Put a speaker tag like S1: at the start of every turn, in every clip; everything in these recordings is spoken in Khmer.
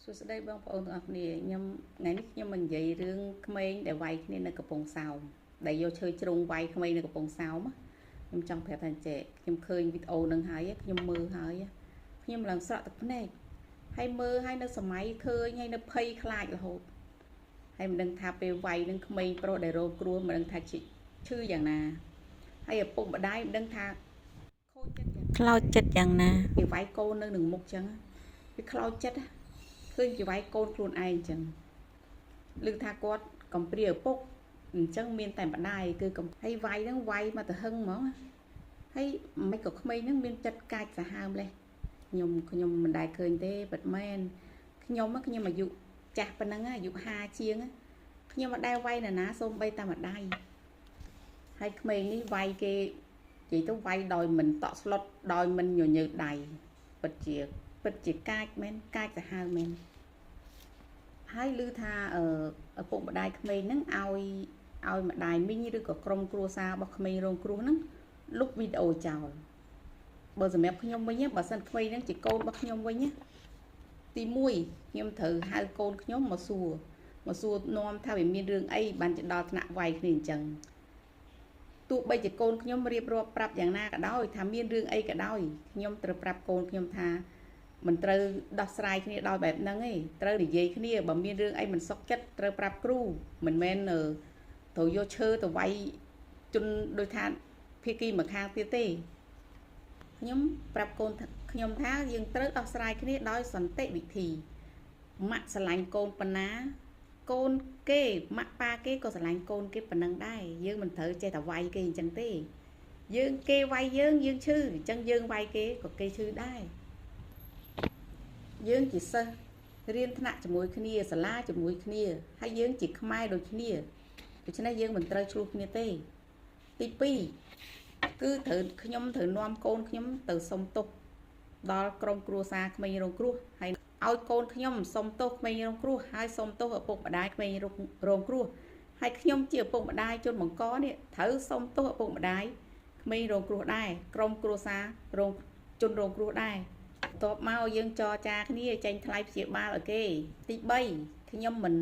S1: សួស្តីបងប្អូនទាំងអស់គ្នាខ្ញុំថ្ងៃនេះខ្ញុំនឹងនិយាយរឿងក្មេងដែលវាយគ្នានៅកំពង់សោមដែលយកឈើជ្រុងវាយក្មេងនៅកំពង់សោមខ្ញុំចង់ប្រាប់ថាចេះខ្ញុំឃើញវីដេអូនឹងហើយខ្ញុំមើលហើយខ្ញុំឡើងស្រក់ទឹកភ្នែកហើយមើលហើយនៅសម័យឃើញហើយនៅភ័យខ្លាចរហូតហើយមិនដឹងថាពេលវាយនឹងក្មេងប្រុសដែលរងគ្រោះមិនដឹងថាឈឺយ៉ាងណាហើយឪពុកម្ដាយមិនដឹងថាខូចចិត្តយ៉ាងខ្លោចចិត្តយ៉ាងណាគេវាយកូននៅនឹងមុខចឹងវាខ្លោចចិត្តឃើញគេវាយកូនខ្លួនឯងចឹងឮថាគាត់កំព្រាឪពុកអញ្ចឹងមានតែម្ដាយគឺហើយវាយហ្នឹងវាយមកទៅហឹងហ្មងហើយមិនក៏ក្មេងហ្នឹងមានចិត្តកាចសាហាវម្លេះខ្ញុំមិនដែលឃើញទេពិតមែនខ្ញុំអាយុចាស់ប៉ុណ្ណឹងអាយុ50ជាងខ្ញុំមិនដែលវាយណាសូម្បីតែម្ដាយហើយក្មេងនេះវាយគេនិយាយទៅវាយដោយមិនតក់ស្លុតដោយមិនញញើដៃពិតជាកាចមែនកាចសាហាវមែនហើយឮថាឪពុកម្ដាយក្មេងហ្នឹងឲ្យម្ដាយមីងឬក៏ក្រុមគ្រួសាររបស់ក្មេងរងគ្រោះហ្នឹងលុបវីដេអូចោលបើសម្រាប់ខ្ញុំវិញបើសិនក្មេងហ្នឹងជាកូនរបស់ខ្ញុំវិញទី1ខ្ញុំត្រូវហៅកូនខ្ញុំមកសួរនាំថាវាមានរឿងអីបានទៅដល់ថ្នាក់វាយគ្នាអញ្ចឹងទោះបីជាកូនខ្ញុំរៀបរាប់ប្រាប់យ៉ាងណាក៏ដោយថាមានរឿងអីក៏ដោយខ្ញុំត្រូវប្រាប់កូនខ្ញុំថាមិនត្រូវដោះស្រាយគ្នាដោយបែបហ្នឹងទេត្រូវនិយាយគ្នាបើមានរឿងអីមិនសុខចិត្តត្រូវប្រាប់គ្រូមិនមែនត្រូវយកឈើទៅវាយជន់ដោយថាភាគីម្ខាងទៀតទេខ្ញុំប្រាប់កូនខ្ញុំថាយើងត្រូវដោះស្រាយគ្នាដោយសន្តិវិធីម៉ាក់ស្រឡាញ់កូនប៉ុណ្ណាកូនគេម៉ាក់ប៉ាគេក៏ស្រឡាញ់កូនគេប៉ុណ្ណឹងដែរយើងមិនត្រូវចេះតែវាយគេអញ្ចឹងទេយើងគេវាយយើងឈឺអញ្ចឹងយើងវាយគេក៏គេឈឺដែរយើងជាសិស្សរៀនថ្នាក់ជាមួយគ្នាសាលាជាមួយគ្នាហើយយើងជាខ្មែរដូចគ្នាដូច្នេះយើងមិនត្រូវឆ្លោះគ្នាទេទី2គឺខ្ញុំត្រូវនាំកូនខ្ញុំទៅសុំទោសដល់ក្រុមគ្រួសារក្មេងរងគ្រោះហើយឲ្យកូនខ្ញុំសុំទោសក្មេងរងគ្រោះហើយសុំទោសឪពុកម្ដាយក្មេងរងគ្រោះហើយខ្ញុំជាឪពុកម្ដាយជនបង្កនេះត្រូវសុំទោសឪពុកម្ដាយក្មេងរងគ្រោះដែរក្រុមគ្រួសារជនរងគ្រោះដែរតបមកយើងចរចាគ្នាចេញថ្លៃព្យាបាលឲ្យគេទី3ខ្ញុំមិន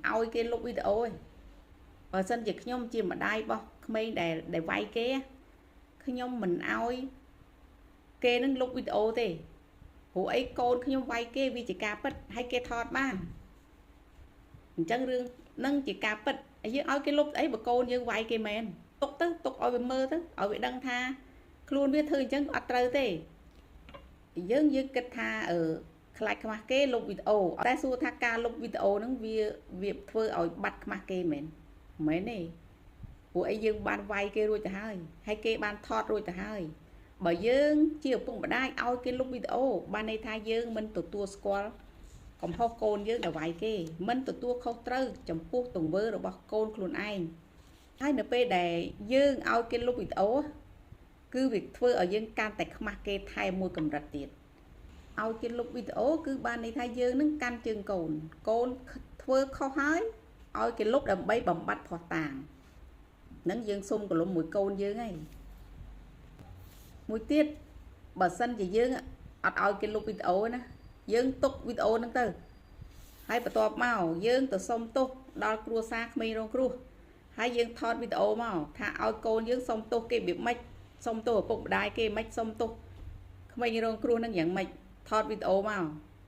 S1: ឲ្យគេលុបវីដេអូទេបើសិនជាខ្ញុំជាម្ដាយរបស់ក្មេងដែលវាយគេខ្ញុំមិនឲ្យគេនឹងលុបវីដេអូទេព្រោះអីកូនខ្ញុំវាយគេវាជាការពិតហើយគេថតបានអញ្ចឹងរឿងនឹងជាការពិតហើយយើងឲ្យគេលុបអីបើកូនយើងវាយគេមែនទុកឲ្យវាមើលទៅឲ្យវាដឹងថាខ្លួនវាធ្វើអញ្ចឹងអត់ត្រូវទេយើងគិតថាខ្លាចខ្មាស់គេលុបវីដេអូតែសួរថាការលុបវីដេអូហ្នឹងវាធ្វើឲ្យបាត់ខ្មាស់គេមែនទេព្រោះអីយើងបានវាយគេរួចទៅហើយគេបានថតរួចទៅហើយបើយើងជាឪពុកម្ដាយឲ្យគេលុបវីដេអូបានន័យថាយើងមិនទទួលស្គាល់កំហុសកូនយើងដែលវាយគេមិនទទួលខុសត្រូវចំពោះទង្វើរបស់កូនខ្លួនឯងហើយនៅពេលដែលយើងឲ្យគេលុបវីដេអូគឺវាធ្វើឲ្យយើងកាន់តែខ្មាស់គេថែមមួយកម្រិតទៀតឲ្យគេលុបវីដេអូគឺបានន័យថាយើងនឹងកាន់ជើងកូនធ្វើខុសហើយឲ្យគេលុបដើម្បីបំបត្តិភ័ស្តុតាងនឹងយើងសុំកលុំមួយកូនយើងហើយមួយទៀតបើសិនជាយើងអត់ឲ្យគេលុបវីដេអូណាយើងទុកវីដេអូហ្នឹងទៅហើយបន្ទាប់មកយើងទៅសុំទោសដល់គ្រួសារក្មេងរងគ្រោះហើយយើងថតវីដេអូមកថាឲ្យកូនយើងសុំទោសគេវាមិនសុំទោសឪពុកម្ដាយគេមិនសុំទោសក្មេងរងគ្រោះនឹងយ៉ាងម៉េចថតវីដេអូមក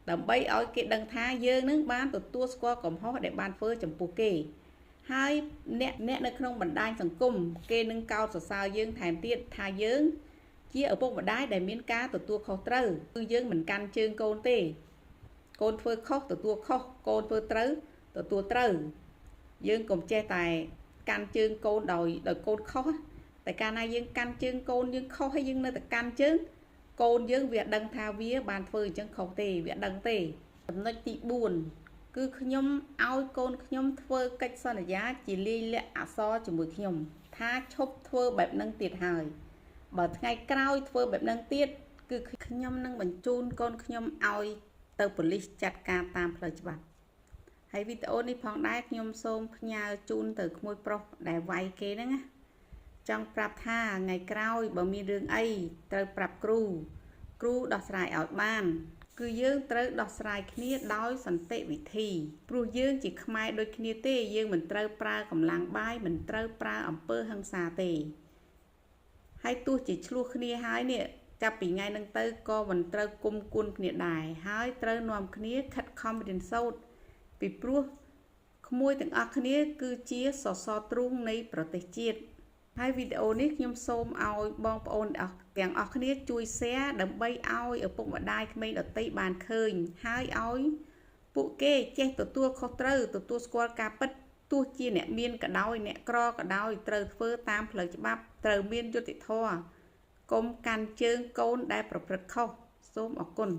S1: ដើម្បីឲ្យគេដឹងថាយើងនឹងបានទទួលស្គាល់កំហុសដែលបានធ្វើចំពោះគេហើយអ្នកនៅក្នុងបណ្ដាញសង្គមគេនឹងកោតសរសើរយើងថែមទៀតថាយើងជាឪពុកម្ដាយដែលមានការទទួលខុសត្រូវគឺយើងមិនកាន់ជើងកូនទេកូនធ្វើខុសទទួលខុសកូនធ្វើត្រូវទទួលត្រូវយើងកុំចេះតែកាន់ជើងកូនដោយកូនខុសតែកាលណាយើងកាន់ជើងកូនយើងខុសហើយយើងនៅតែកាន់ជើងកូនយើងវាដឹងថាវាបានធ្វើអញ្ចឹងខុសទេវាដឹងទេចំណុចទី4គឺខ្ញុំឲ្យកូនខ្ញុំធ្វើកិច្ចសន្យាជាលាយលក្ខណ៍អក្សរជាមួយខ្ញុំថាឈប់ធ្វើបែបហ្នឹងទៀតហើយបើថ្ងៃក្រោយធ្វើបែបហ្នឹងទៀតគឺខ្ញុំនឹងបញ្ជូនកូនខ្ញុំឲ្យទៅប៉ូលីសចាត់ការតាមផ្លូវច្បាប់ហើយវីដេអូនេះផងដែរខ្ញុំសូមផ្ញើជូនទៅក្មួយប្រុសដែលវាយគេហ្នឹងណាចង់ប្រាប់ថាថ្ងៃក្រោយបើមានរឿងអីត្រូវប្រាប់គ្រូដោះស្រាយឲ្យបាន គឺយើងត្រូវដោះស្រាយគ្នាដោយសន្តិវិធីព្រោះយើងជាខ្មែរដូចគ្នាទេយើងមិនត្រូវប្រើកម្លាំងបាយមិនត្រូវប្រើអំពើហិង្សាទេហើយទោះជាឆ្លោះគ្នាហើយនេះចាប់ពីថ្ងៃហ្នឹងទៅក៏មិនត្រូវគុំគួនគ្នាដែរហើយត្រូវនាំគ្នាខិតខំរៀនសូត្រពីព្រោះក្មួយទាំងអស់គ្នាគឺជាសសរទ្រូងនៃប្រទេសជាតិហើយវីដេអូនេះខ្ញុំសូមឲ្យបងប្អូនទាំងអស់គ្នាជួយ share ដើម្បីឲ្យឪពុកម្ដាយក្មេងដទៃបានឃើញហើយឲ្យពួកគេចេះទទួលខុសត្រូវទទួលស្គាល់ការពិតទោះជាអ្នកមានក៏ដោយអ្នកក្រក៏ដោយត្រូវធ្វើតាមផ្លូវច្បាប់ត្រូវមានយុត្តិធម៌កុំកាន់ជើងកូនដែលប្រព្រឹត្តខុសសូមអរគុណ